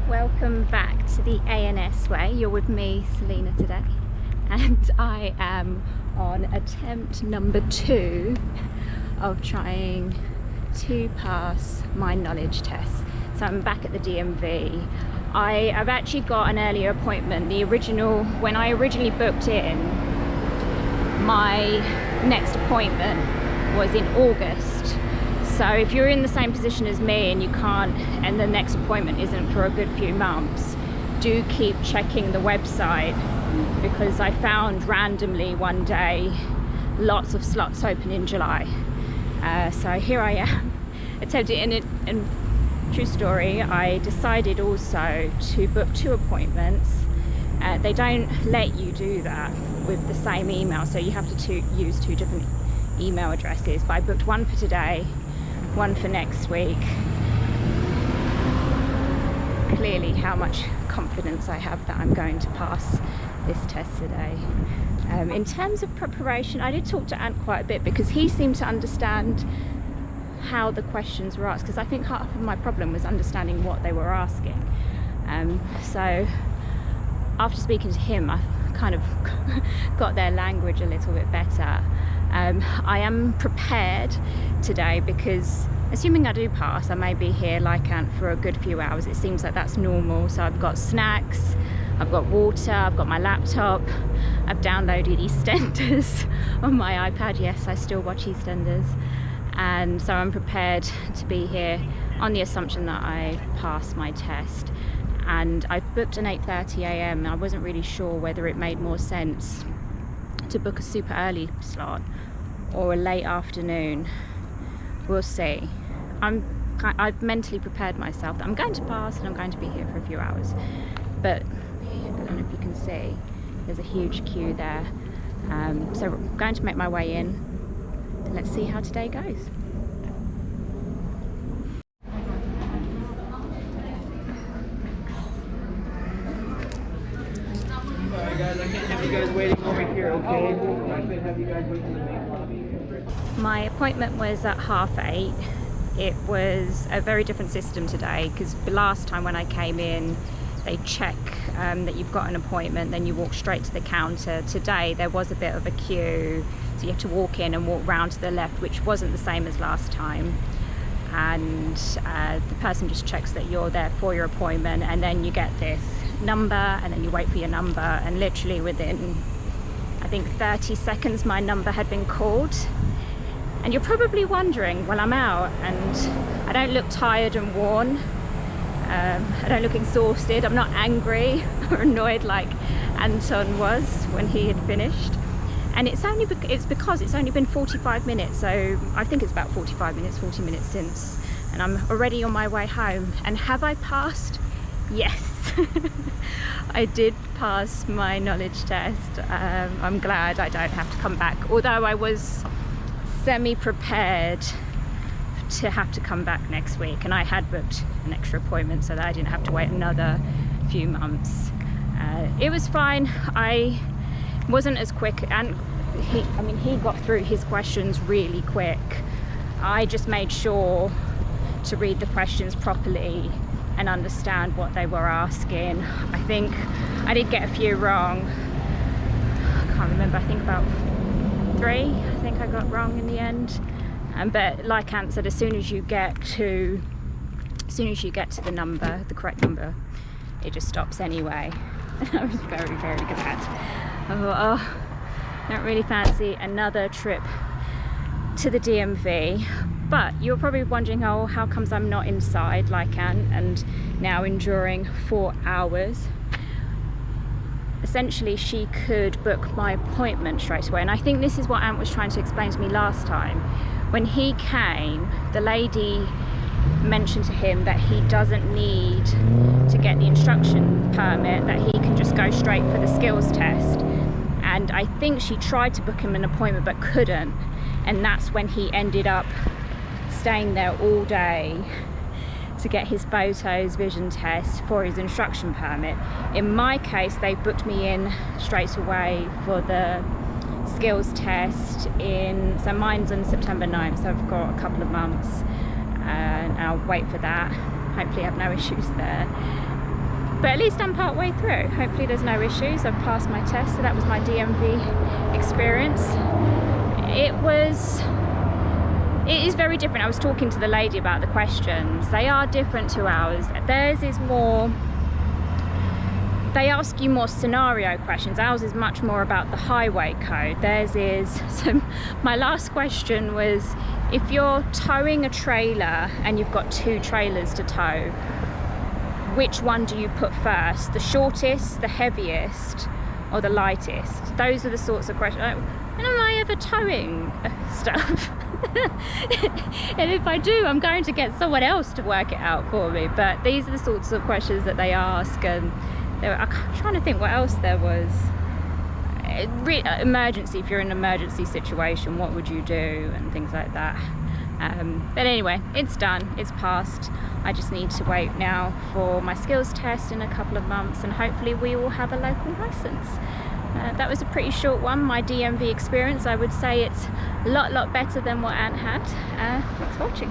Welcome back to the ANS way. You're with me, Selena, today, and I am on attempt number 2 of trying to pass my knowledge test. So I'm back at the DMV. I've actually got an earlier appointment. When I originally booked in, my next appointment was in August. So if you're in the same position as me and you can't, and the next appointment isn't for a good few months, do keep checking the website, because I found randomly one day lots of slots open in July. So here I am, attempting it. And true story, I decided also to book 2 appointments. They don't let you do that with the same email, so you have to use 2 different email addresses. But I booked one for today, one for next week. Clearly how much confidence I have that I'm going to pass this test today. In terms of preparation, I did talk to Ant quite a bit, because he seemed to understand how the questions were asked, because I think half of my problem was understanding what they were asking. So after speaking to him, I kind of got their language a little bit better. I am prepared today, because assuming I do pass, I may be here like Ant for a good few hours. It seems like that's normal. So I've got snacks, I've got water, I've got my laptop, I've downloaded EastEnders on my iPad. Yes, I still watch EastEnders. And so I'm prepared to be here on the assumption that I pass my test. And I booked an 8:30 a.m. I wasn't really sure whether it made more sense to book a super early slot or a late afternoon. We'll see. I've mentally prepared myself that I'm going to pass and I'm going to be here for a few hours. But I don't know if you can see, there's a huge queue there. So I'm going to make my way in. Let's see how today goes. Sorry guys, I can't have you guys waiting over here, okay? I could have you guys waiting in the main lobby. My appointment was at 8:30. It was a very different system today, because the last time when I came in, they check that you've got an appointment, then you walk straight to the counter. Today there was a bit of a queue, so you have to walk in and walk round to the left, which wasn't the same as last time. And the person just checks that you're there for your appointment, and then you get this number, and then you wait for your number, and literally within, I think, 30 seconds my number had been called. And you're probably wondering, well, I'm out and I don't look tired and worn. I don't look exhausted. I'm not angry or annoyed like Anton was when he had finished. And it's because it's only been 45 minutes. So I think it's about 45 minutes, 40 minutes since. And I'm already on my way home. And have I passed? Yes. I did pass my knowledge test. I'm glad I don't have to come back. Although I was semi-prepared to have to come back next week, and I had booked an extra appointment so that I didn't have to wait another few months. It was fine. I wasn't as quick, and he got through his questions really quick. I just made sure to read the questions properly and understand what they were asking. I think I did get a few wrong. I can't remember, I think about 3 I think I got wrong in the end. But like Ant said, as soon as you get to the number, the correct number, it just stops anyway. I was very, very glad. I thought, oh, don't really fancy another trip to the DMV. But you're probably wondering, oh, how comes I'm not inside like Ant and now enduring 4 hours? Essentially, she could book my appointment straight away, and I think this is what Ant was trying to explain to me last time. When he came, the lady mentioned to him that he doesn't need to get the instruction permit, that he can just go straight for the skills test. And I think she tried to book him an appointment but couldn't, and that's when he ended up staying there all day to get his photos vision test for his instruction permit. In my case, they booked me in straight away for the skills test so mine's on September 9th, so I've got a couple of months and I'll wait for that. Hopefully I have no issues there. but at least I'm part way through. Hopefully there's no issues. I've passed my test. So that was my DMV experience. It is very different. I was talking to the lady about the questions. They are different to ours. Theirs is more, they ask you more scenario questions. Ours is much more about the highway code. Theirs is, so my last question was, if you're towing a trailer and you've got 2 trailers to tow, which one do you put first? The shortest, the heaviest, or the lightest? Those are the sorts of questions. And am I ever towing stuff? And if I do, I'm going to get someone else to work it out for me. But these are the sorts of questions that they ask. And I'm trying to think what else there was. Emergency, if you're in an emergency situation, what would you do? And things like that. But anyway, it's done, it's passed. I just need to wait now for my skills test in a couple of months, and hopefully we will have a local license. That was a pretty short one, my DMV experience. I would say it's a lot better than what Ant had. Thanks for watching.